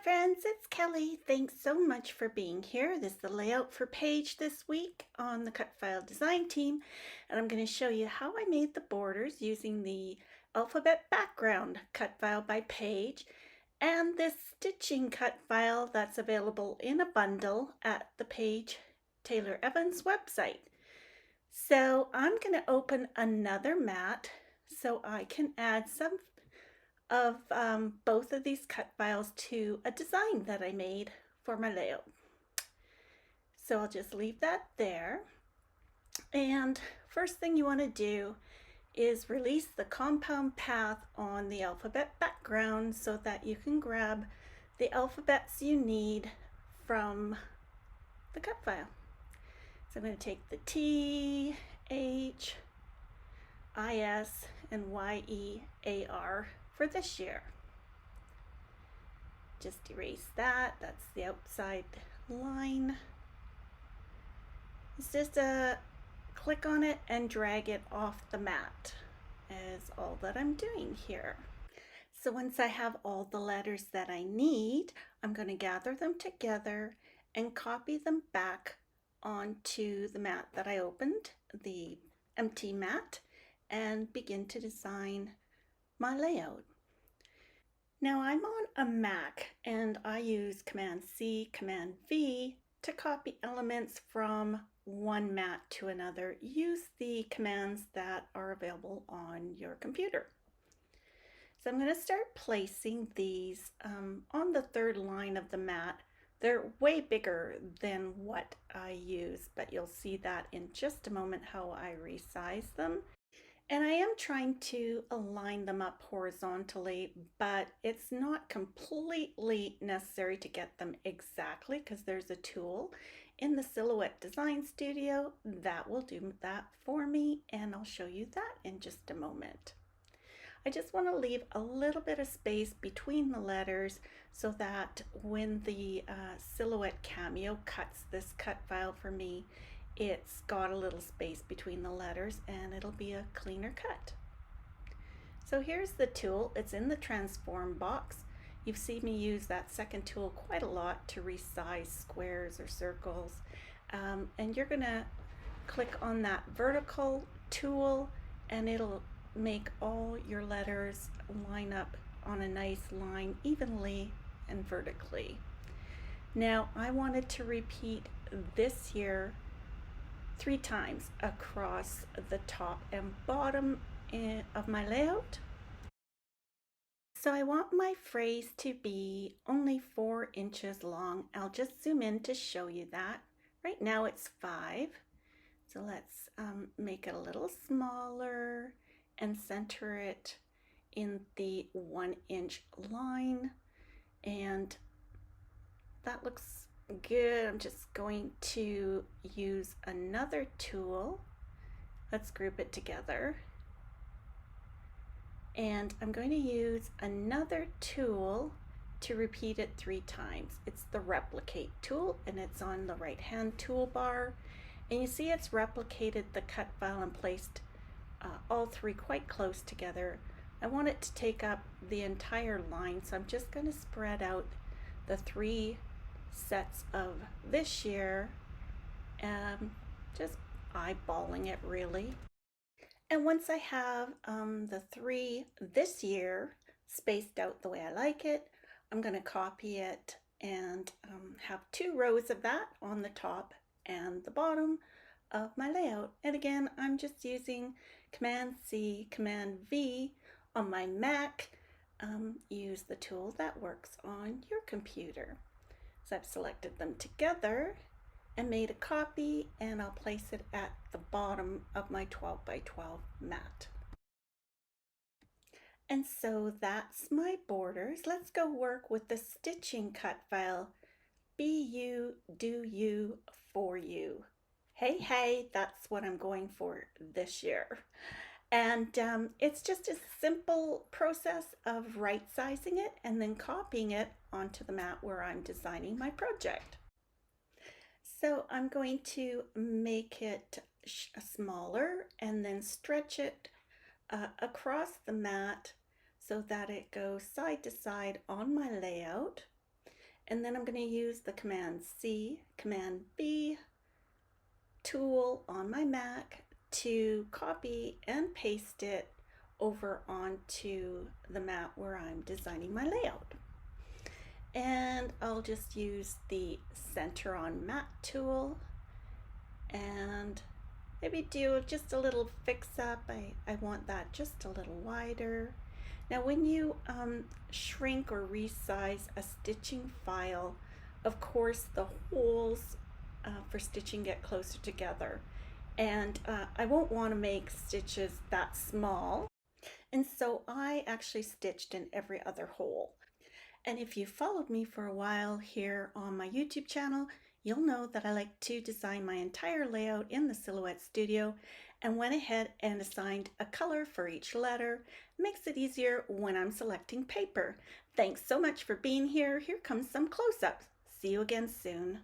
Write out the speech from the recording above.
friends, it's Kelly. Thanks so much for being here. This is the layout for Paige this week on the Cut File Design team, and I'm going to show you how I made the borders using the alphabet background cut file by Paige and this stitching cut file that's available in a bundle at the Paige Taylor Evans website. So I'm going to open another mat so I can add some of both of these cut files to a design that I made for my layout. So I'll just leave that there. And first thing you want to do is release the compound path on the alphabet background so that you can grab the alphabets you need from the cut file. So I'm going to take the T, H, IS, and YEAR for this year. Just erase that. That's the outside line. It's just a click on it and drag it off the mat is all that I'm doing here. So once I have all the letters that I need, I'm going to gather them together and copy them back onto the mat that I opened, the empty mat, and begin to design my layout. Now I'm on a Mac and I use Command C, Command V to copy elements from one mat to another. Use the commands that are available on your computer. So I'm going to start placing these on the third line of the mat. They're way bigger than what I use, but you'll see that in just a moment how I resize them. And I am trying to align them up horizontally, but it's not completely necessary to get them exactly because there's a tool in the Silhouette Design Studio that will do that for me, and I'll show you that in just a moment. I just want to leave a little bit of space between the letters so that when the Silhouette Cameo cuts this cut file for me, it's got a little space between the letters and it'll be a cleaner cut. So here's the tool. It's in the transform box. You've seen me use that second tool quite a lot to resize squares or circles. And you're gonna click on that vertical tool and it'll make all your letters line up on a nice line evenly and vertically. Now I wanted to repeat this here 3 times across the top and bottom of my layout. So I want my phrase to be only 4 inches long. I'll just zoom in to show you that. Right now it's 5. So let's make it a little smaller and center it in the 1-inch line. And that looks good. I'm just going to use another tool. Let's group it together. And I'm going to use another tool to repeat it 3 times. It's the replicate tool and it's on the right hand toolbar. And you see it's replicated the cut file and placed all 3 quite close together. I want it to take up the entire line, so I'm just going to spread out the 3 sets of this year, just eyeballing it really. And once I have the 3 this year spaced out the way I like it, I'm going to copy it and have 2 rows of that on the top and the bottom of my layout. And again, I'm just using Command C, Command V on my Mac. Use the tool that works on your computer. So I've selected them together and made a copy, and I'll place it at the bottom of my 12 by 12 mat. And so that's my borders. Let's go work with the stitching cut file. Be you, do you, for you. Hey, that's what I'm going for this year. And it's just a simple process of right-sizing it and then copying it onto the mat where I'm designing my project. So I'm going to make it smaller and then stretch it across the mat so that it goes side to side on my layout. And then I'm going to use the Command C, Command B tool on my Mac to copy and paste it over onto the mat where I'm designing my layout. And I'll just use the center on mat tool and maybe do just a little fix up. I want that just a little wider. Now when you shrink or resize a stitching file, of course the holes for stitching get closer together, and I won't want to make stitches that small, and so I actually stitched in every other hole. And if you followed me for a while here on my YouTube channel, you'll know that I like to design my entire layout in the Silhouette Studio and went ahead and assigned a color for each letter. Makes it easier when I'm selecting paper. Thanks so much for being here. Here comes some close-ups. See you again soon.